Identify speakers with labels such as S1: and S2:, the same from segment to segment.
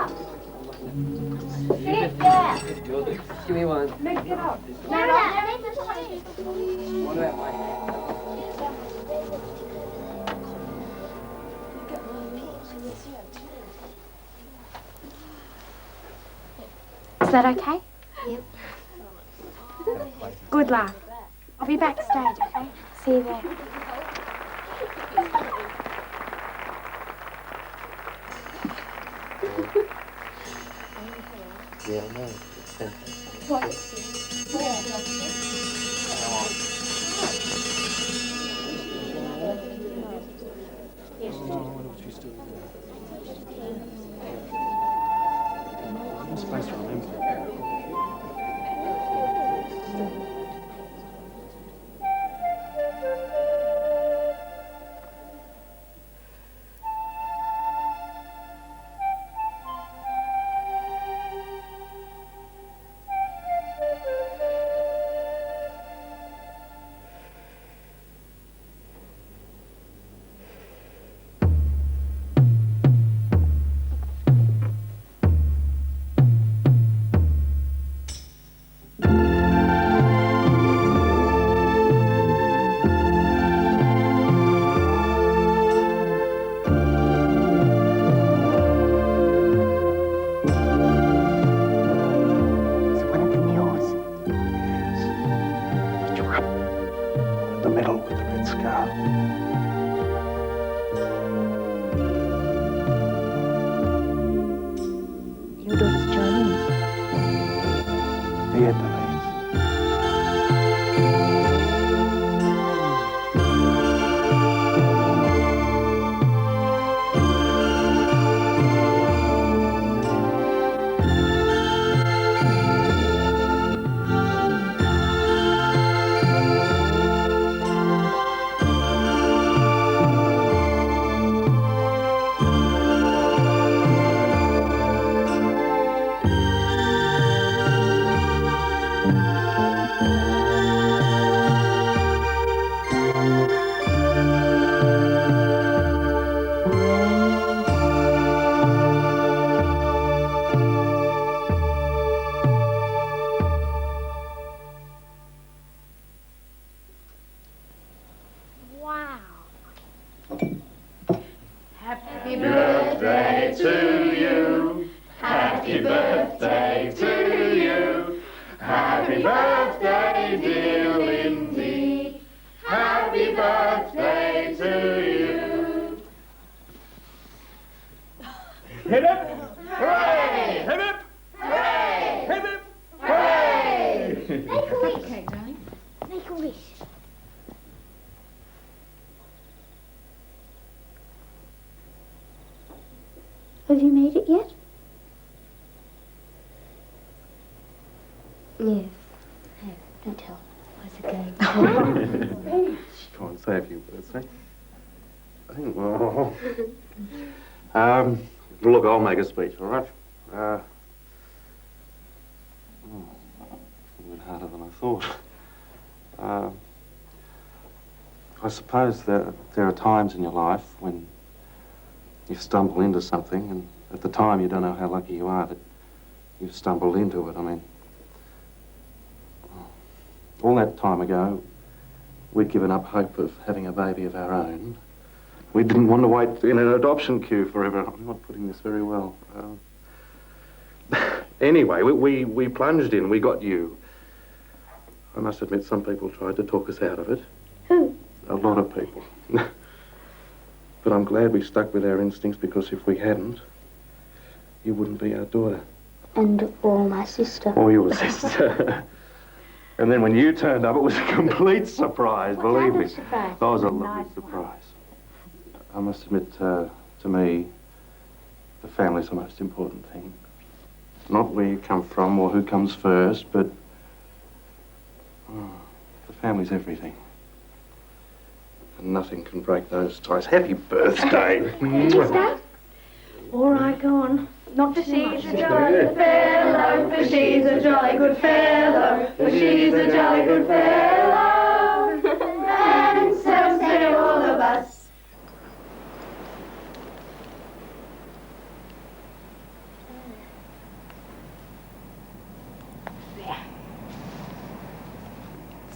S1: up. Sit down.
S2: Give me one.
S1: Make it up.
S2: One at my hand.
S3: Is that okay?
S4: Yep.
S3: Good luck. I'll be backstage, okay? See you there.
S2: Yeah, I know. I'm supposed to remember.
S1: Happy birthday to you. Happy birthday to you. Happy birthday, dear Lindy. Happy birthday to you.
S5: Hip hip!
S1: Hooray!
S5: Hip hip!
S1: Hooray!
S5: Hip hip!
S1: Hooray!
S4: Make a wish. Okay, darling. Make a wish. Have you made it yet? Yes. Hey, don't tell. How's it going?
S6: Go on, say a few words, eh? I think, well... look, I'll make a speech, all right? A bit harder than I thought. I suppose there are times in your life when you stumble into something, and at the time you don't know how lucky you are that you've stumbled into it. I mean, all that time ago, we'd given up hope of having a baby of our own. We didn't want to wait in an adoption queue forever. I'm not putting this very well. Anyway, we plunged in. We got you. I must admit, some people tried to talk us out of it.
S4: Who?
S6: A lot of people. But I'm glad we stuck with our instincts, because if we hadn't, you wouldn't be our daughter.
S4: Or my sister.
S6: Or your sister. And then when you turned up, it was a complete surprise, believe me.
S4: Surprise?
S6: That was a lovely surprise. I must admit, to me, the family's the most important thing. Not where you come from or who comes first, but the family's everything. And nothing can break those ties. Happy birthday!
S4: All right, go on. Not to see
S1: She's a jolly good fellow, for she's a jolly good fellow, for she's a jolly good fellow. And so say all of us.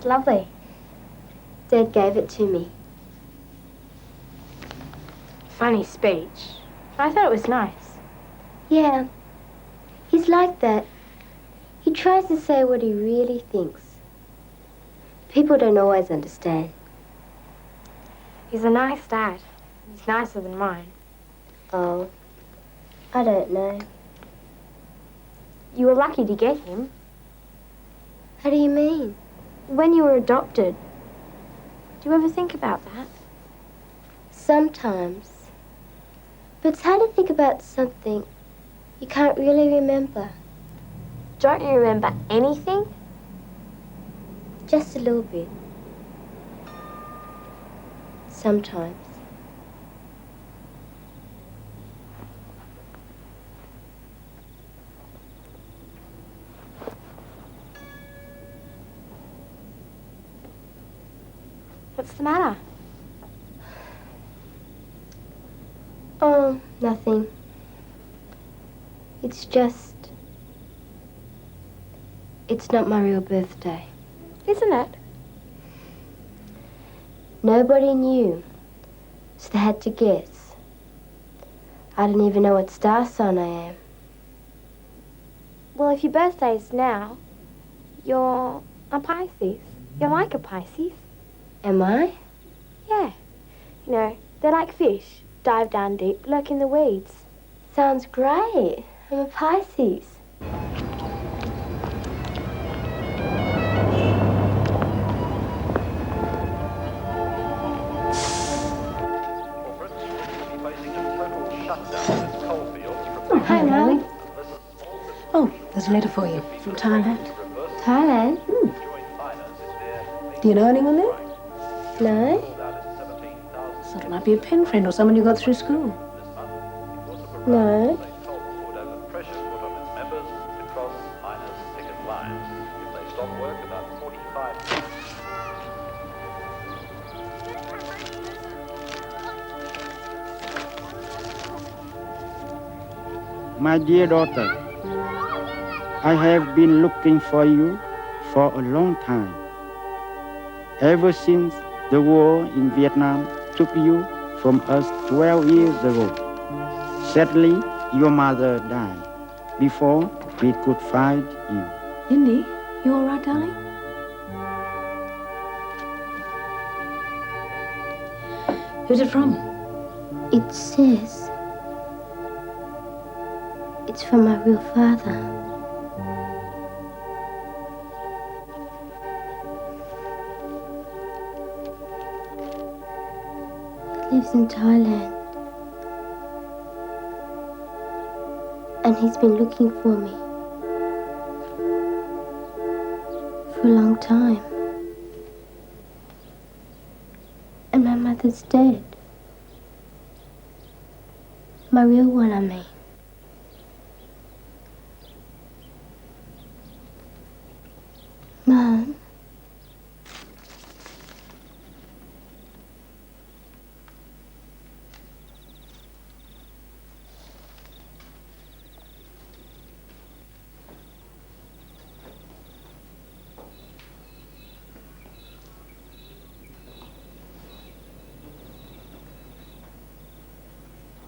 S3: lovely.
S4: Dad gave it to me.
S3: Funny speech. I thought it was nice.
S4: Yeah, he's like that. He tries to say what he really thinks. People don't always understand.
S3: He's a nice dad. He's nicer than mine.
S4: Oh, I don't know.
S3: You were lucky to get him.
S4: How do you mean?
S3: When you were adopted. Do you ever think about that?
S4: Sometimes. But it's hard to think about something you can't really remember.
S3: Don't you remember anything?
S4: Just a little bit. Sometimes.
S3: What's the matter?
S4: Oh, nothing. It's just... It's not my real birthday.
S3: Isn't it?
S4: Nobody knew, so they had to guess. I don't even know what star sign I am.
S3: Well, if your birthday's now, you're a Pisces. You're like a Pisces.
S4: Am I?
S3: Yeah. You know, they're like fish. Dive down deep, lurk in the weeds.
S4: Sounds great. I'm a Pisces.
S3: Hi, darling.
S5: Oh, there's a letter for you from Thailand.
S4: Thailand?
S5: Do you know anyone there?
S4: No?
S5: Thought it might be a pen friend or someone you got through school.
S4: No.
S7: My dear daughter, I have been looking for you for a long time. Ever since the war in Vietnam took you from us 12 years ago. Sadly, your mother died before we could find you.
S5: Lindy, you all right, darling? Who's it from?
S4: It says... It's from my real father. He lives in Thailand. And he's been looking for me. For a long time. And my mother's dead. My real one, I mean. Mom.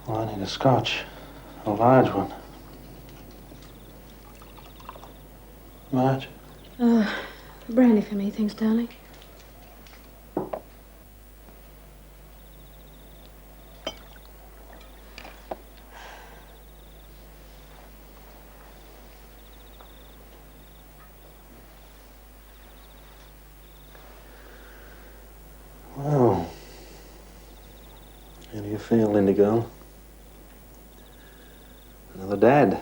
S6: Well, I need a scotch. A large one. Marge?
S5: Brandy for me, thanks, darling.
S6: Well, how do you feel, Lindy girl? Another dad.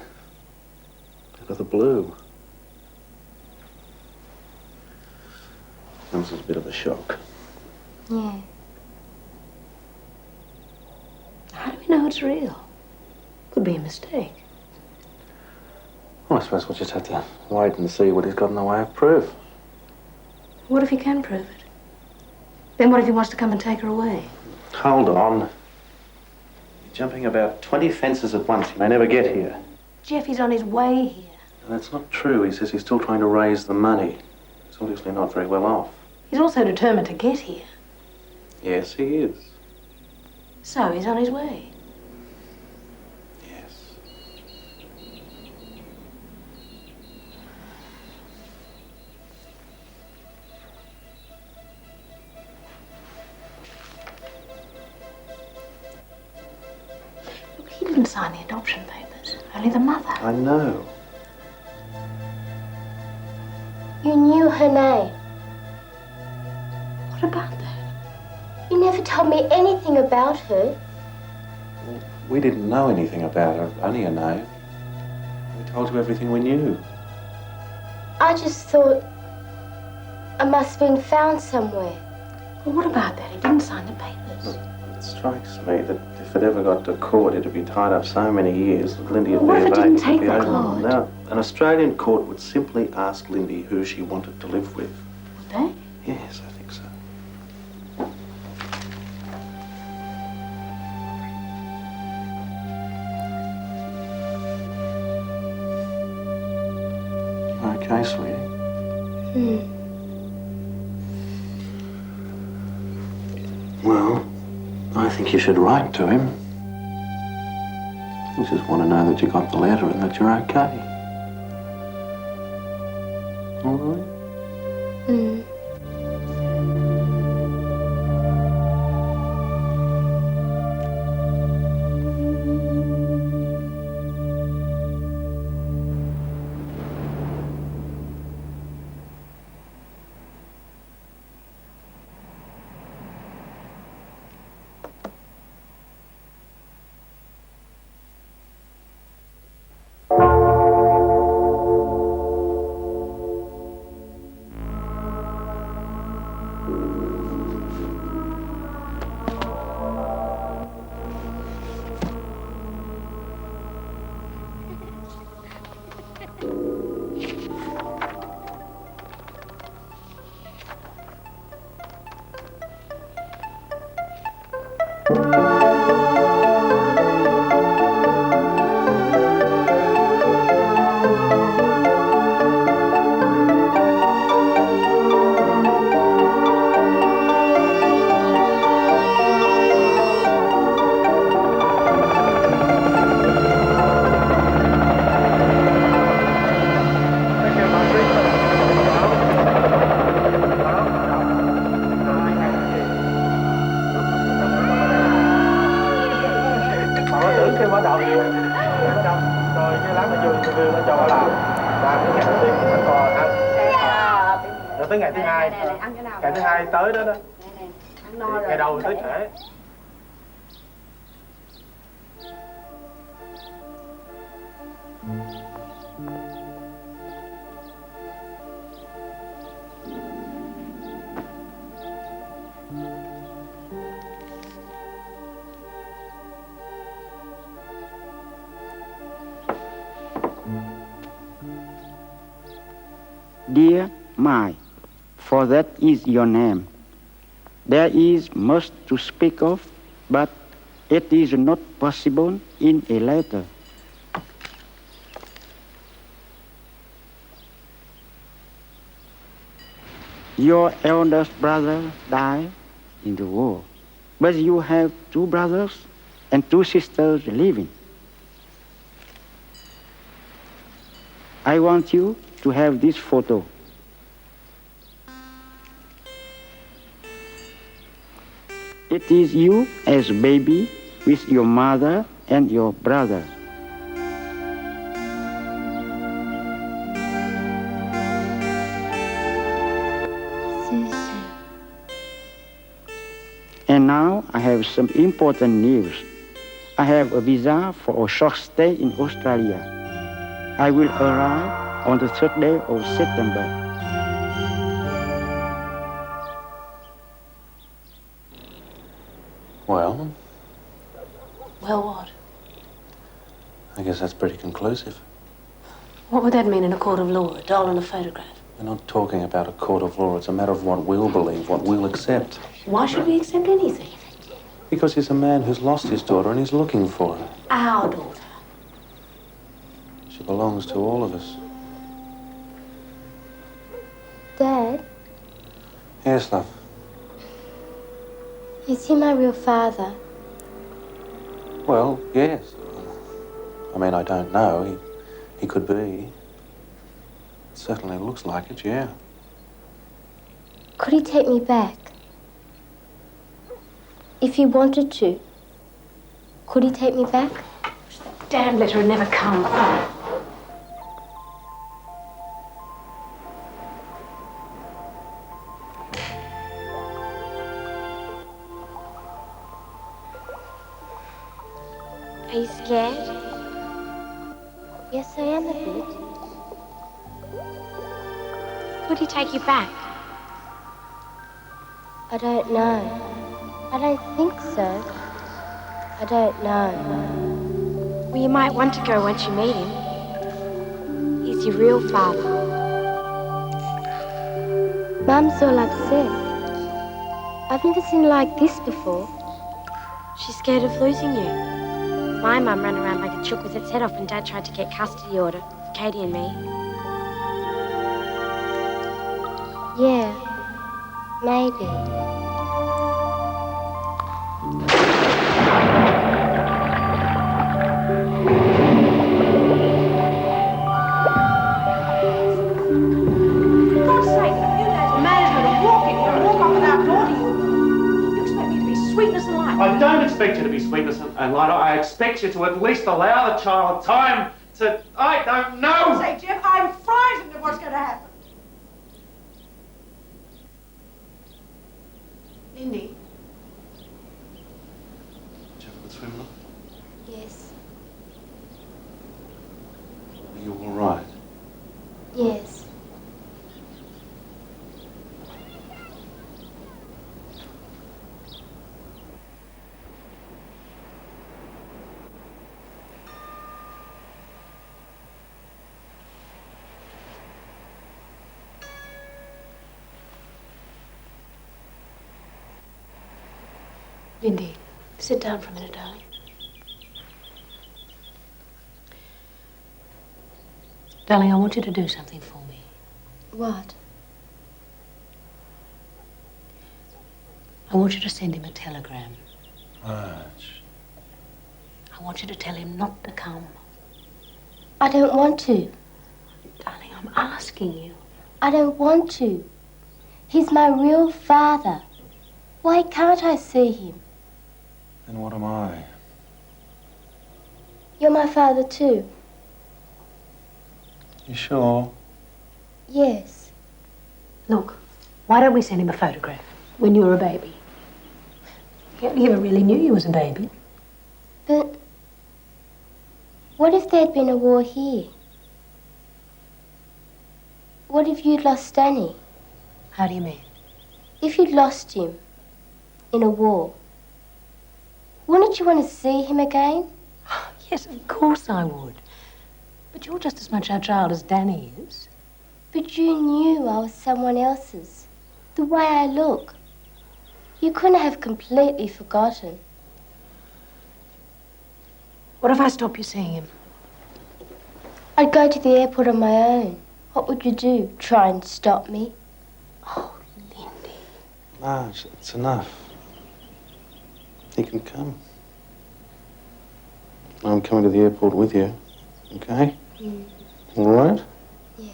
S6: Out of the blue. Comes as a bit of a shock.
S4: Yeah.
S5: How do we know it's real? Could be a mistake.
S6: Well, I suppose we'll just have to wait and see what he's got in the way of proof.
S5: What if he can prove it? Then what if he wants to come and take her away?
S6: Hold on. You're jumping about 20 fences at once. He may never get here.
S5: Jeff, he's on his way here.
S6: And that's not true. He says he's still trying to raise the money. He's obviously not very well off.
S5: He's also determined to get here.
S6: Yes, he is.
S5: So he's on his way.
S6: Yes.
S5: Look, he didn't sign the adoption papers. Only the mother.
S6: I know.
S4: You knew her name.
S5: What about that?
S4: You never told me anything about her.
S6: We didn't know anything about her, only her name. We told you everything we knew.
S4: I just thought I must have been found somewhere.
S5: Well, what about that? He didn't sign the papers.
S6: Look, it strikes me that if it ever got to court, it'd be tied up so many years that Lindy would
S5: What
S6: be
S5: if it
S6: of
S5: didn't
S6: age,
S5: take
S6: be
S5: the
S6: over.
S5: court?
S6: Now, an Australian court would simply ask Lindy who she wanted to live with.
S5: Would they?
S6: Yes, I think so. Okay, sweetie. Well, I think you should write to him. You just want to know that you got the letter and that you're okay. All right?
S8: Tới ngày thứ hai, ngày thứ hai tới đó đó. Ngày đầu tới trễ.
S7: Dear Mai, for that is your name. There is much to speak of, but it is not possible in a letter. Your eldest brother died in the war, but you have 2 brothers and 2 sisters living. I want you to have this photo. It is you as a baby with your mother and your brother. And now I have some important news. I have a visa for a short stay in Australia. I will arrive on the 3rd day of September.
S6: Well,
S5: Well, what?
S6: I guess that's pretty conclusive.
S5: What would that mean in a court of law? A doll and a photograph?
S6: We're not talking about a court of law. It's a matter of what we'll believe, what we'll accept.
S5: Why should we accept anything?
S6: Because he's a man who's lost his daughter and he's looking for her.
S5: Our daughter.
S6: She belongs to all of us.
S4: Dad,
S6: Yes, love.
S4: Is he my real father?
S6: Well, yes. I mean, I don't know. He could be. It certainly looks like it, yeah.
S4: Could he take me back? If he wanted to, could he take me back?
S5: Damn letter had never come.
S3: Are you scared?
S4: Yes, I am a bit.
S3: Would he take you back?
S4: I don't know. I don't think so. I don't know.
S3: Well, you might want to go once you meet him. He's your real father.
S4: Mum's all upset. I've never seen her like this before.
S3: She's scared of losing you. My mum ran around like a chook with its head off when Dad tried to get custody order for Katie and me.
S4: Yeah, maybe.
S8: I don't expect you to be sweetness and light. I expect you to at least allow the child time to... I don't know!
S1: Say, Jeff, I'm frightened of what's going to happen. Lindy.
S6: Did you have a good swim, love?
S4: Yes.
S6: Are you all right?
S4: Yes.
S5: Lindy, sit down for a minute, darling. Darling, I want you to do something for me.
S4: What?
S5: I want you to send him a telegram.
S6: Marge.
S5: I want you to tell him not to come.
S4: I don't want to.
S5: Darling, I'm asking you.
S4: I don't want to. He's my real father. Why can't I see him?
S6: Then what am I?
S4: You're my father too.
S6: You sure?
S4: Yes.
S5: Look, why don't we send him a photograph when you were a baby? He never really knew you was a baby.
S4: But what if there'd been a war here? What if you'd lost Danny?
S5: How do you mean?
S4: If you'd lost him in a war, wouldn't you want to see him again?
S5: Yes, of course I would. But you're just as much our child as Danny is.
S4: But you knew I was someone else's. The way I look. You couldn't have completely forgotten.
S5: What if I stop you seeing him?
S4: I'd go to the airport on my own. What would you do? Try and stop me?
S5: Oh, Lindy.
S6: Marge, it's enough. He can come. I'm coming to the airport with you, okay? All right?
S4: Yeah.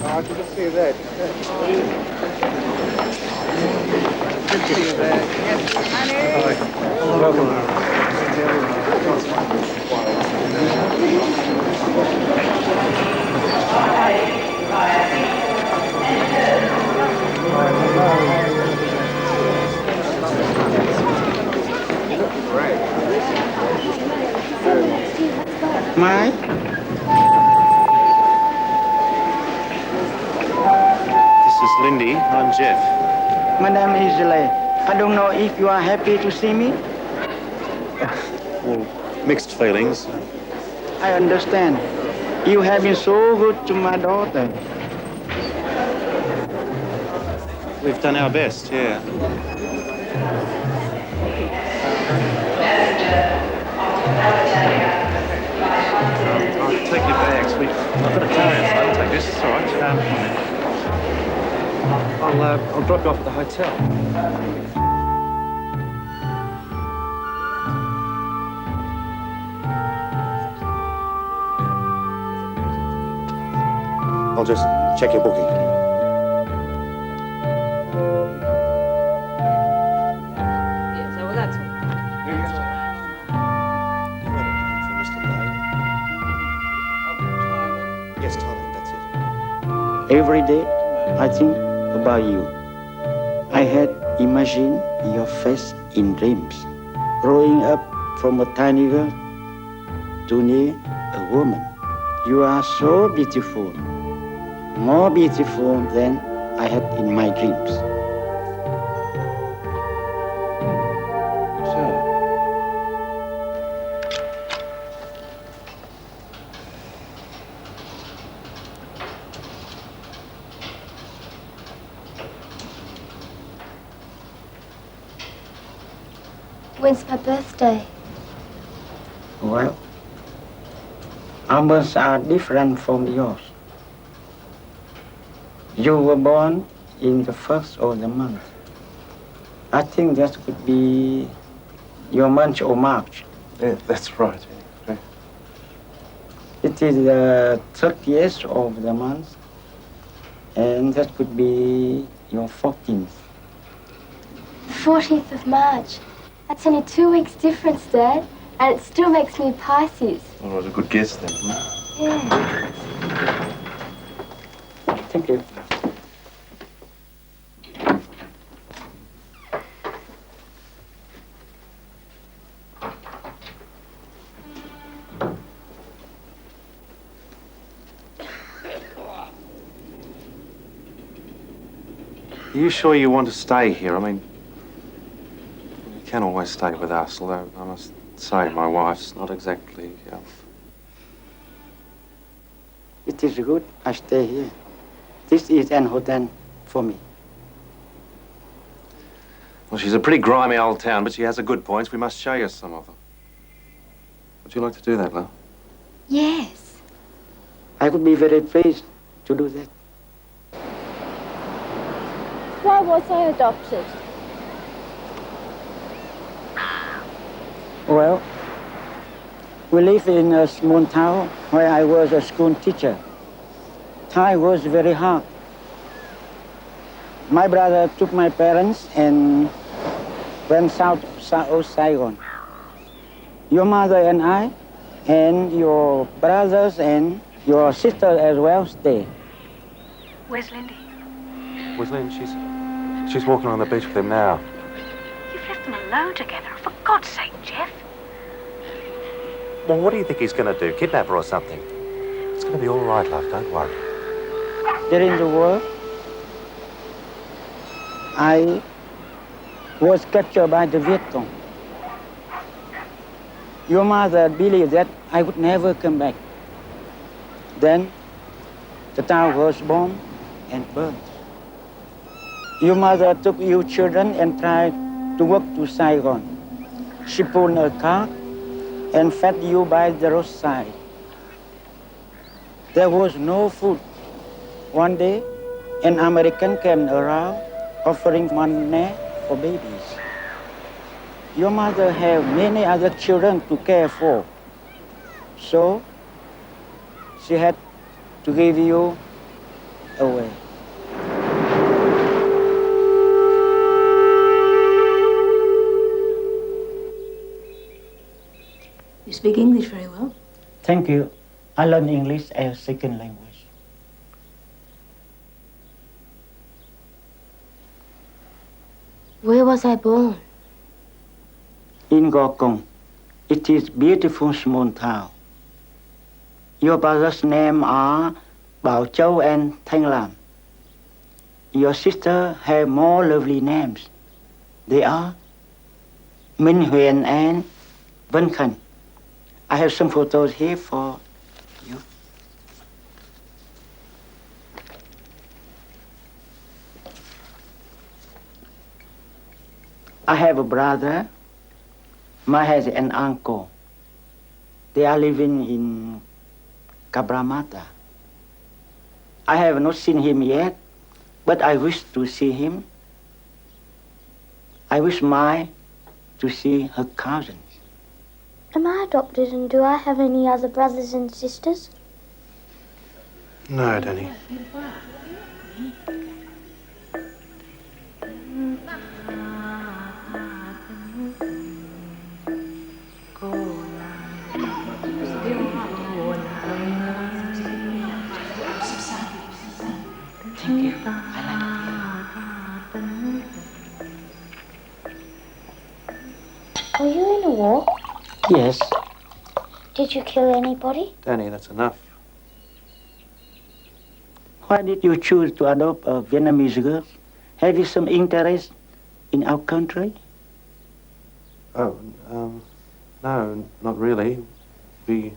S8: Oh, good to see you there. Good to see you there.
S7: Mike?
S6: This is Lindy. I'm Jeff.
S7: Madame Isle, I don't know if you are happy to see me.
S6: Well, mixed feelings.
S7: I understand. You have been so good to my daughter.
S6: We've done our best, yeah. take your bags. I've got a car outside. I'll take this. It's all right. I'll drop you off at the hotel.
S7: I'll just check your booking.
S2: Yeah, so that's all.
S7: Yes, Tyler, that's it. Every day, I think about you. I had imagined your face in dreams, growing up from a tiny girl to near a woman. You are so beautiful, more beautiful than I had in my dreams.
S4: When's my birthday?
S7: Well, ours are different from yours. You were born in the first of the month. I think that could be your month or March.
S6: Yeah, that's right. Yeah.
S7: It is the 30th of the month, and that could be your 14th.
S4: 14th of March. That's only 2 weeks difference, Dad. And it still makes me a Pisces.
S6: Well, it was a good guess then.
S4: Yeah.
S7: Thank you.
S6: Are you sure you want to stay here? I mean, you can always stay with us, although I must say my wife's not exactly...
S7: It is good I stay here. This is an hotel for me.
S6: Well, she's a pretty grimy old town, but she has her good points. We must show you some of them. Would you like to do that, love?
S4: Yes.
S7: I could be very pleased to do that.
S1: Why was I adopted?
S7: Well, we live in a small town where I was a school teacher. Time was very hard. My brother took my parents and went south of Saigon. Your mother and I, and your brothers and your sister as well stay.
S5: Where's Lindy?
S6: With Lynn, she's walking on the beach with him now.
S5: You've left them alone together. For God's sake, Jeff.
S6: Well, what do you think he's going to do? Kidnap her or something? It's going to be all right, love. Don't worry.
S7: There in the war, I was captured by the Viet Cong. Your mother believed that I would never come back. Then the town was bombed and burned. Your mother took you children and tried to walk to Saigon. She pulled a cart and fed you by the roadside. There was no food. One day, an American came around offering money for babies. Your mother had many other children to care for, so she had to give you away.
S5: You speak English very well.
S7: Thank you. I learned English as a second language.
S4: Where was I born?
S7: In Gokong. It is beautiful small town. Your brothers' names are Bao Châu and Thanh Lam. Your sister have more lovely names. They are Minh Huyền and Vân Khanh. I have some photos here for you. I have a brother. Ma has an uncle. They are living in Cabramatta. I have not seen him yet, but I wish to see him. I wish Mai to see her cousins.
S4: Am I adopted and do I have any other brothers and sisters?
S6: No, Danny.
S4: Were you in a war?
S7: Yes.
S4: Did you kill anybody?
S6: Danny, that's enough.
S7: Why did you choose to adopt a Vietnamese girl? Have you some interest in our country?
S6: Oh, no, not really. We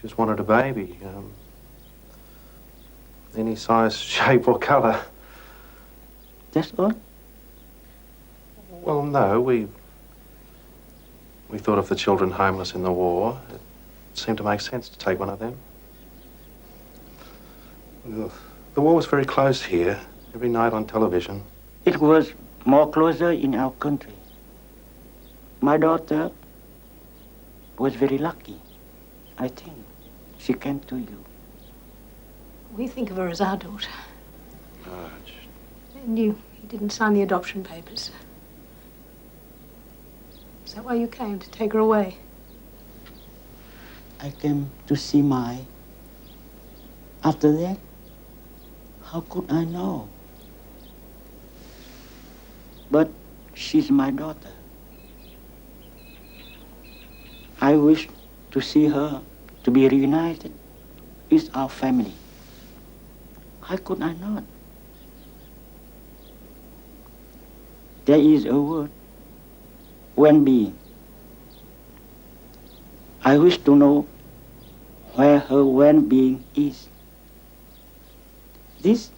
S6: just wanted a baby. Any size, shape, or colour.
S7: That's all?
S6: Well, no, we thought of the children homeless in the war. It seemed to make sense to take one of them. The war was very close here, every night on television.
S7: It was more closer in our country. My daughter was very lucky. I think she came to you.
S5: We think of her as our daughter.
S6: Marge.
S5: And you didn't sign the adoption papers. Is that why you came, to take her away?
S7: I came to see Mai. After that, how could I know? But she's my daughter. I wish to see her to be reunited with our family. How could I not? There is a word, well-being. I wish to know where her well-being is. This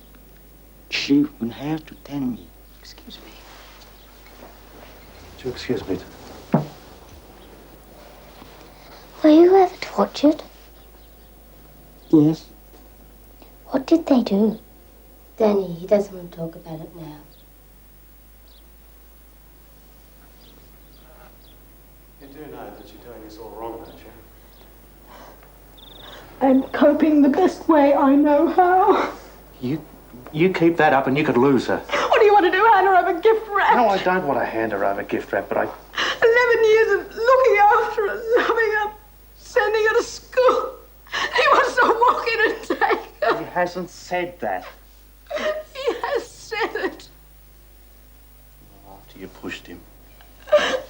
S7: she will have to tell me.
S5: Excuse me.
S6: Would you excuse me?
S4: Were you ever tortured?
S7: Yes.
S4: What did they do? Danny, he doesn't want to talk about it now.
S6: You do know that you're doing this all wrong, don't you?
S5: I'm coping the best way I know how.
S8: You keep that up and you could lose her.
S5: What do you want to do, hand her over gift wrap?
S8: No, I don't want to hand her over gift wrap, but
S5: 11 years of looking after her, loving her, sending her to school. He wants to walk in and take her.
S8: he hasn't said that.
S5: He has said it.
S8: After you pushed him.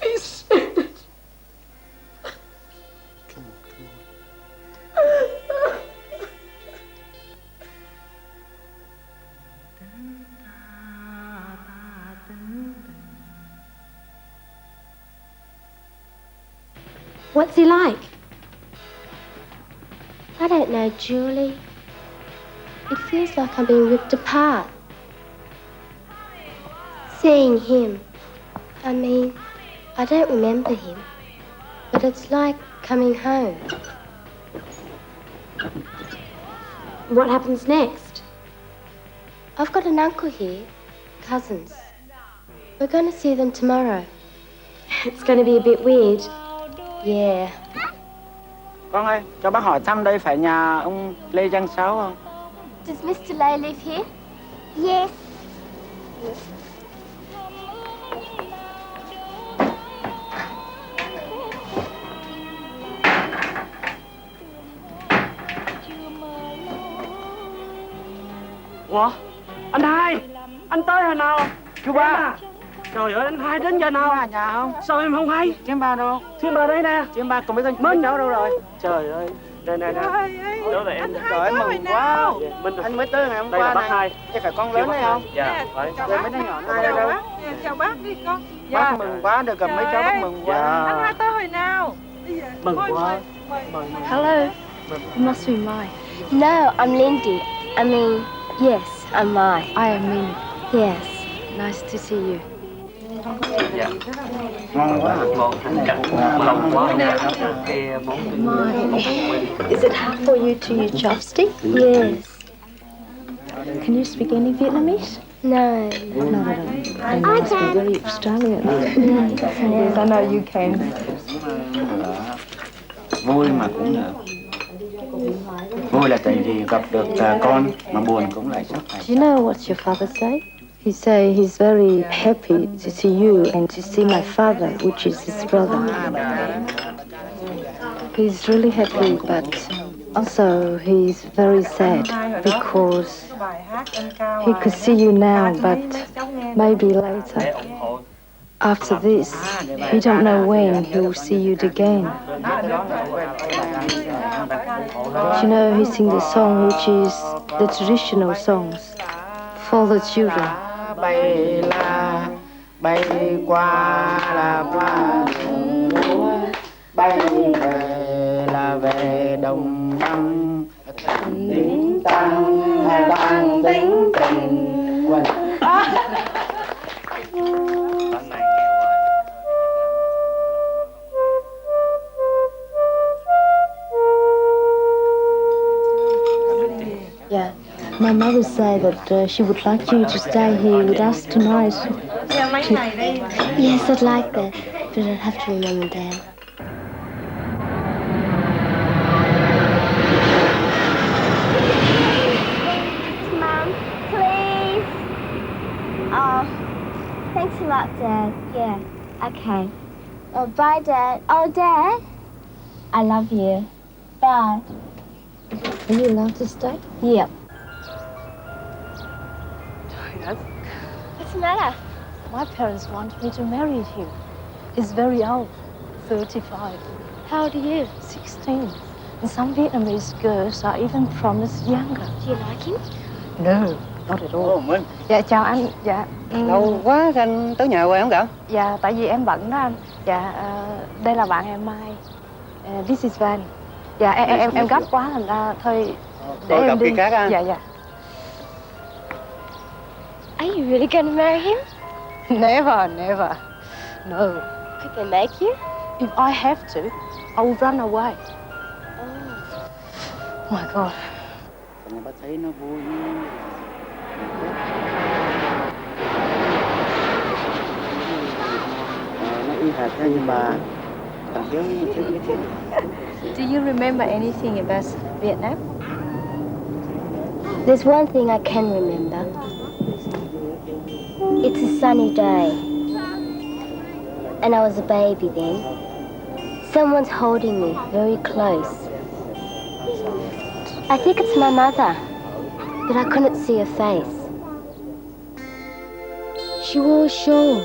S5: He said it.
S6: Come on, come on.
S3: What's he like?
S4: I don't know, Julie. It feels like I'm being ripped apart. Seeing him. I mean, I don't remember him. But it's like coming home.
S3: What happens next?
S4: I've got an uncle here. Cousins. We're going to see them tomorrow.
S3: It's going to be a bit weird.
S4: Yeah.
S7: Con ơi, cho bác hỏi thăm đây phải nhà ông Lê Giang Sáu không?
S4: Does Mr. Lay live here? Yes.
S9: Ủa? Anh hai! Anh tới hồi nào?
S7: Chú ba!
S9: Trời ơi, anh hai đến giờ nào?
S7: Ở nhà không?
S9: Sao em không hay?
S7: Chiếm ba đâu?
S9: Thiên bà đây nè.
S7: Chiếm ba cùng với con cháu đâu rồi?
S9: Trời ơi. Đây nè. Đó là em.
S7: Trời ơi, mừng quá.
S9: Mình
S7: Anh mới tới ngày hôm
S9: đây là
S7: qua
S9: bác
S7: này.
S9: hai.
S7: Chứ phải con lớn đấy không?
S9: Dạ, phải.
S7: Rồi mấy đứa nhỏ hai đây đâu?
S10: Chào bác đi con.
S7: Bác mừng quá, được gặp mấy cháu bác mừng quá.
S10: Anh hai tới hồi nào?
S9: Mừng quá.
S4: Hello. You must be Mai. No, I'm Lindy. I mean, yes, I'm Mai.
S11: I am Minnie.
S4: Yes.
S11: Nice to see you.
S9: Dạ. Ngon quá. Ngon thành cánh. Lòng quá. Cái món
S1: Is it hard for you to use chopstick?
S4: Yes.
S1: Can you speak any Vietnamese?
S4: No.
S1: Not at all. Then you must be very Australian. Yes, I know you can.
S7: Vui mà cũng được. Vui là tại vì gặp được con, mà buồn cũng lại sắp phải.
S1: Do you know what your father say? He say he's very happy to see you and to see my father, which is his brother. He's really happy, but also he's very sad because he could see you now, but maybe later. After this, he don't know when he will see you again. You know, he sings a song which is the traditional songs for the children.
S7: Bay la, bay qua là qua múa, bay về là về đồng băng, tính tăng bằng tính tình quần.
S1: Yeah. My mother said that she would like you to stay here with us tonight.
S4: Yes, I'd like that, but I'd have to remember Dad. Mum, please. Oh, thanks a lot, Dad. Yeah, okay. Oh, bye, Dad. Oh, Dad, I love you. Bye.
S1: Are you allowed to stay?
S4: Yep. What's the matter?
S1: My parents want me to marry him. He's very old, 35.
S4: How old are you?
S1: 16. And some Vietnamese girls are even promised younger.
S4: Do you like him?
S1: No, not at all.
S9: Minh.
S1: Dạ, chào anh. Dạ.
S9: Lâu quá anh tới nhà quay không cậu?
S1: Dạ, tại vì em bận đó anh. Dạ, đây là bạn em Mai. This is Van. Dạ, em gấp quá thành ra thôi để
S9: Thôi
S1: em
S9: gặp
S1: đi.
S9: khi khác á.
S1: Dạ, dạ.
S4: Are you really going to marry him?
S1: Never, never. No.
S4: Could they make you?
S1: If I have to, I will run away. Oh my God.
S7: Bác thấy nó vui. Nó y hệt theo như bà. Thiếu cái
S1: Do you remember anything about Vietnam?
S4: There's one thing I can remember. It's a sunny day. And I was a baby then. Someone's holding me very close. I think it's my mother, but I couldn't see her face. She wore a shawl.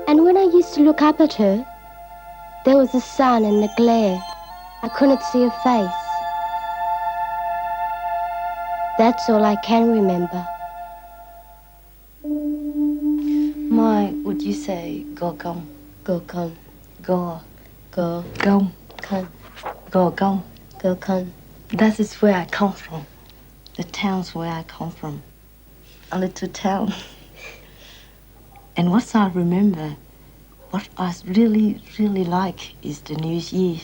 S4: And when I used to look up at her, there was the sun and the glare. I couldn't see her face. That's all I can remember.
S1: Mai, would you say Go Công?
S4: Go con,
S1: Go
S4: go
S1: Công.
S4: con,
S1: Go Công.
S4: go con.
S1: That is where I come from. The town's where I come from. A little town. And what I remember, what I really, really like is the New Year.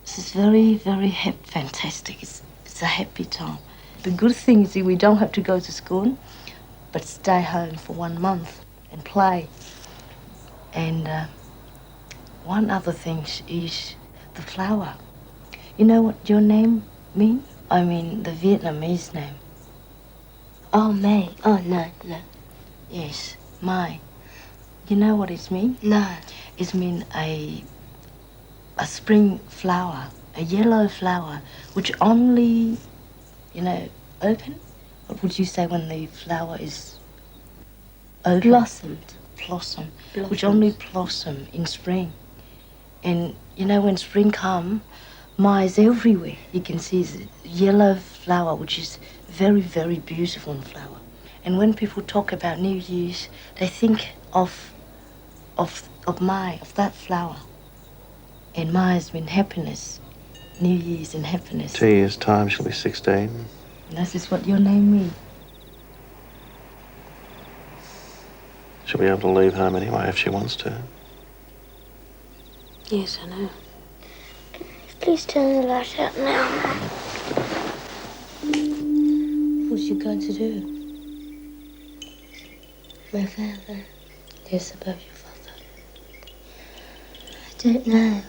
S1: This is very, very fantastic. It's a happy time. The good thing is that we don't have to go to school, but stay home for 1 month and play. And one other thing is the flower. You know what your name means? I mean the Vietnamese name.
S4: Oh, May. Oh, no, no.
S1: Yes, Mai. You know what it means?
S4: No.
S1: It means a spring flower, a yellow flower, which only, open? What would you say when the flower is open? Blossom. Which only blossom in spring. And when spring comes, Mai is everywhere. You can see the yellow flower, which is very, very beautiful flower. And when people talk about New Year's, they think of Mai, of that flower. And Mai's mean happiness. New Year's and happiness.
S6: 2 years' time, she'll be 16.
S1: And that is what your name means.
S6: She'll be able to leave home anyway if she wants to.
S3: Yes, I know.
S4: Please turn the light out now, Mum.
S1: What's you going to do?
S4: My father.
S1: Yes, about your father.
S4: I don't know.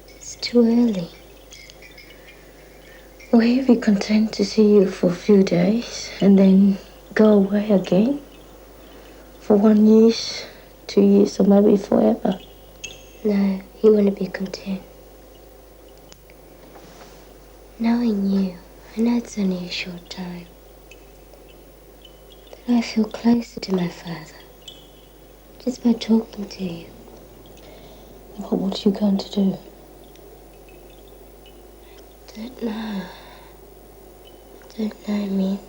S4: It's too early.
S1: Will he be content to see you for a few days and then go away again? For 1 year, 2 years, or maybe forever?
S4: No, he wouldn't be content. Knowing you, I know it's only a short time, but I feel closer to my father just by talking to you.
S1: What are you going to do?
S4: Don't know. Don't know me.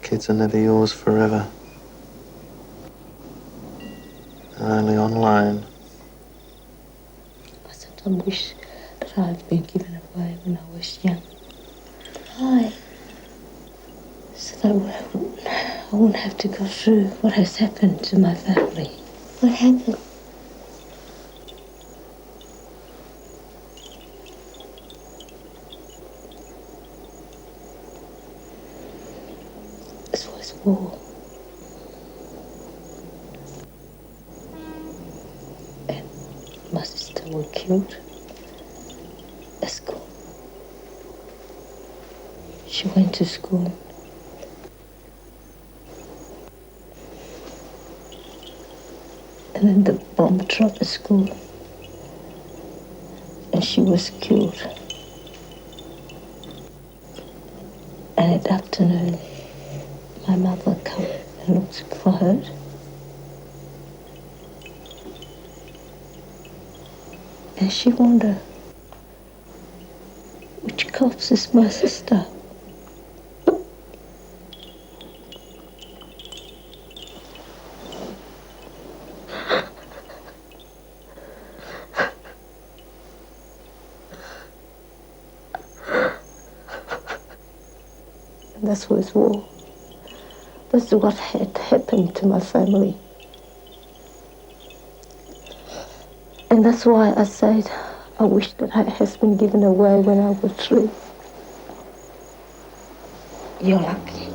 S6: Kids are never yours forever. They're only on loan.
S1: I sometimes wish that I'd been given away when I was young.
S4: Why?
S1: So that I wouldn't have to go through what has happened to my family.
S4: What happened?
S1: This was war. And my sister was killed at school. She went to school. And then the bomb dropped at school. And she was killed. And at afternoon, my mother came and looked for her. And she wondered, which corpse is my sister? That's was war. That's what had happened to my family. And that's why I said I wish that I had been given away when I was 3. You're lucky.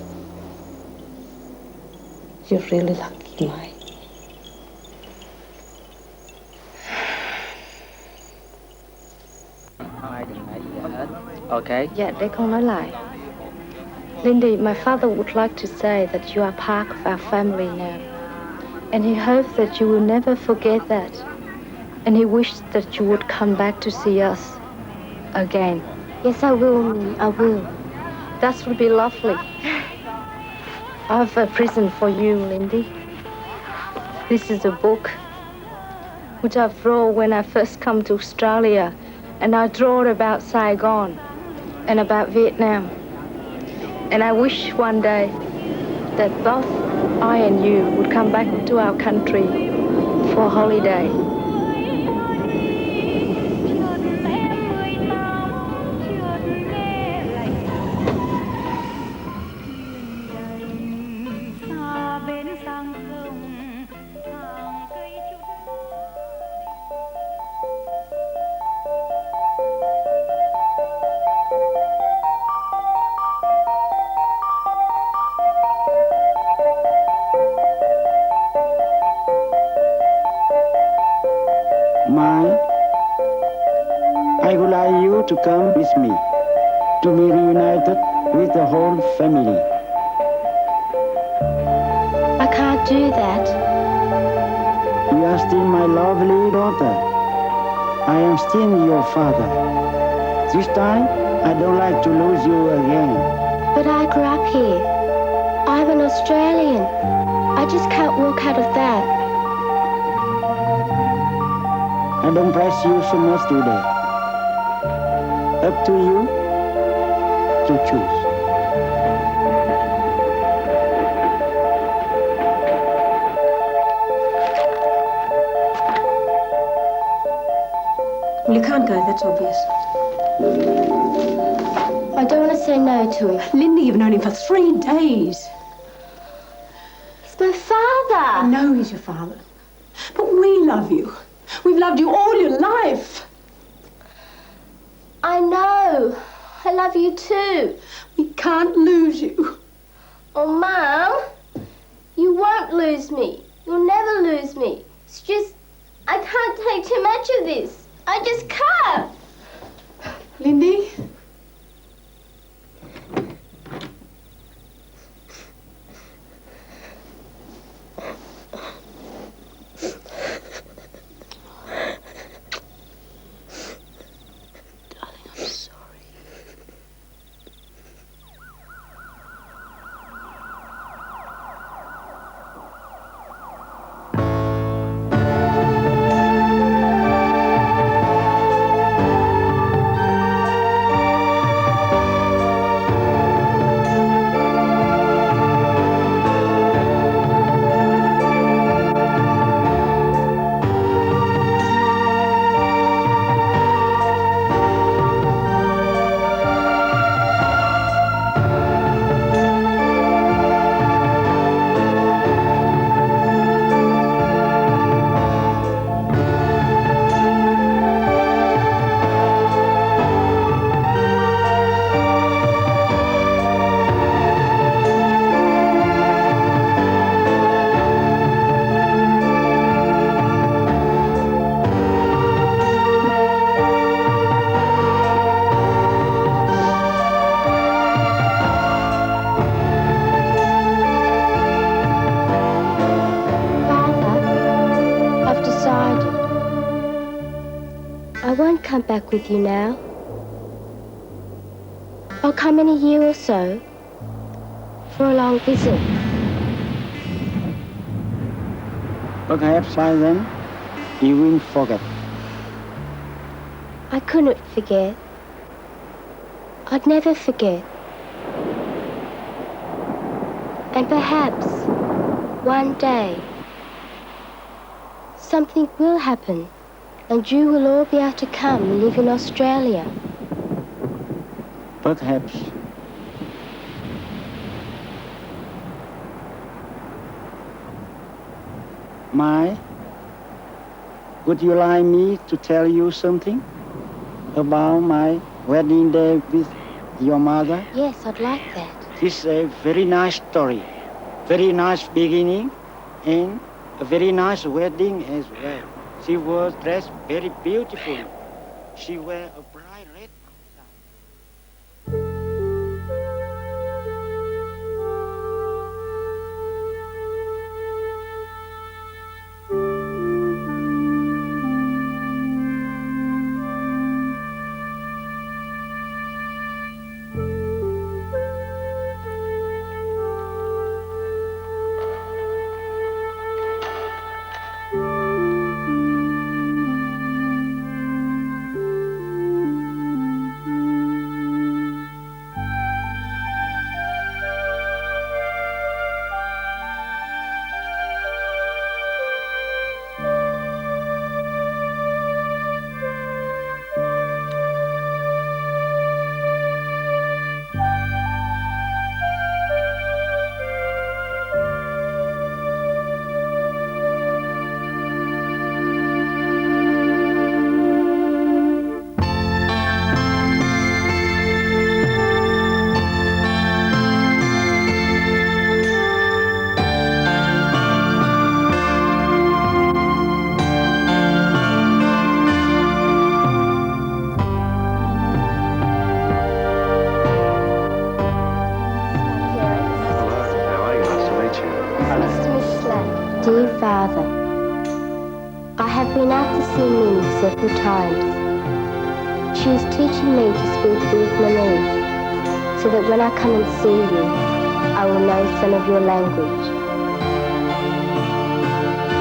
S1: You're really lucky, Mai.
S9: Okay.
S1: Dạ, để con nói lại. Lindy, my father would like to say that you are part of our family now. And he hopes that you will never forget that. And he wished that you would come back to see us again.
S4: Yes, I will, Minnie. I will.
S1: That would be lovely. I have a present for you, Lindy. This is a book which I wrote when I first come to Australia. And I draw about Saigon and about Vietnam. And I wish one day that both I and you would come back to our country for a holiday.
S7: I would like you to come with me to be reunited with the whole family.
S4: I can't do that.
S7: You are still my lovely daughter. I am still your father. This time, I don't like to lose you again.
S4: But I grew up here. I'm an Australian. I just can't walk out of that.
S7: I don't press you so much today. Up to you to choose.
S5: Well, you can't go, that's obvious.
S4: I don't want to say no to him?
S5: Linda, you've known him for 3 days.
S4: He's my father.
S5: I know he's your father. But we love you. We've loved you all your life.
S4: I know. I love you too.
S5: We can't lose you.
S4: Oh, Mum, you won't lose me. You'll never lose me. It's just, I can't take too much of this. I just can't.
S5: Lindy?
S4: I won't come back with you now. I'll come in a year or so for a long visit.
S7: Perhaps by then you will forget.
S4: I couldn't forget. I'd never forget. And perhaps one day something will happen and you will all be able to come and live in Australia.
S7: Perhaps. Mai, would you like me to tell you something about my wedding day with your mother?
S4: Yes, I'd like that.
S7: It's a very nice story, very nice beginning, and a very nice wedding as well. She was dressed very beautifully. She wore a bright red.
S4: Dear Father, I have been out to see Min several times. She is teaching me to speak Vietnamese so that when I come and see you, I will know some of your language.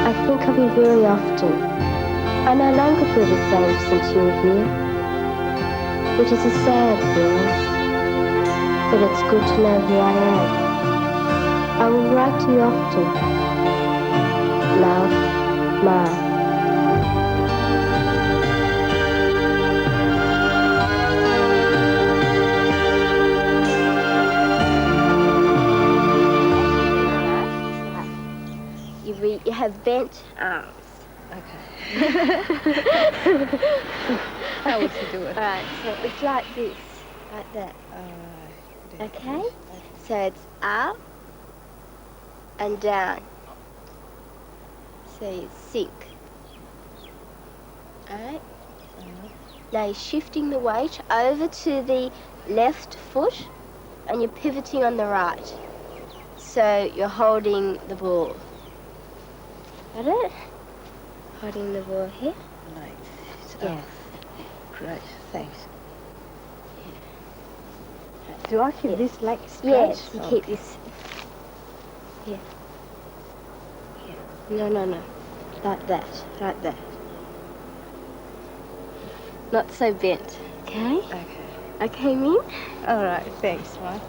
S4: I think of you very often. I no longer feel the same since you are here. It is a sad feeling, but it's good to know who I am. I will write to you often. Love, Ma.
S10: How would you do it?
S4: All right, so it's like this, like that. Okay? So it's up and down. So you sink. Alright? Now you're shifting the weight over to the left foot and you're pivoting on the right. So you're holding the ball. Got it? Holding the ball here.
S1: Like this.
S4: Yeah.
S1: Oh, great, thanks.
S5: Do I keep this leg straight?
S4: Yes, you keep this. Here. Here. No. Like that. Like that. Not so bent. Okay?
S1: Okay.
S4: Okay, Min?
S1: All right, thanks, Mike.